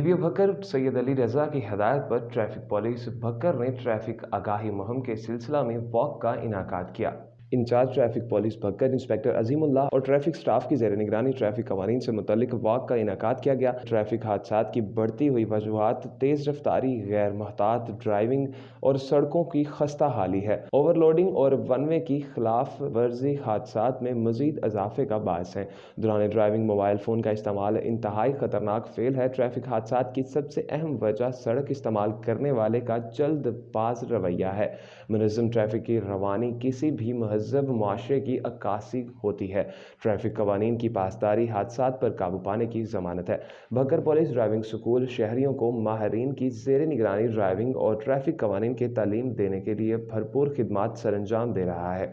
DPO Bhakkar Syed Ali रजा की हदायत पर ट्रैफिक पुलिस भक्कर ने ट्रैफिक आगाही मुहिम के सिलसिला में वॉक का इनाकाद किया। In charge traffic police Bhakkar inspector Azimullah और ट्रैफिक स्टाफ की ज़ेर निगरानी ट्रैफिक कवानीन से मुतल्लिक वॉक का इनाकाद किया गया। ट्रैफिक हादसात की बढ़ती हुई वजूहात तेज़ रफ्तारी, गैर मुहतात ड्राइविंग और सड़कों की खस्ता हाली है। ओवरलोडिंग और वन वे की खिलाफ वर्जी हादसात में मजीद इजाफे का बायस है। दौरान ड्राइविंग मोबाइल फ़ोन का इस्तेमाल इंतहाई ख़तरनाक फेल है। ट्रैफिक हादसात की सबसे अहम वजह सड़क इस्तेमाल करने वाले का जल्दबाज रवैया है। मुनज़्ज़म ट्रैफिक की रवानी किसी भी महज़ब मुआशरे की अक्कासी होती है। ट्रैफिक कवानीन की पासदारी हादसात पर काबू पाने की ज़मानत है। भक्कर पुलिस ड्राइविंग स्कूल शहरियों को माहिरीन की ज़ेर निगरानी ड्राइविंग और ट्रैफिक कवानीन की तालीम देने के लिए भरपूर खिदमात सरअंजाम दे रहा है।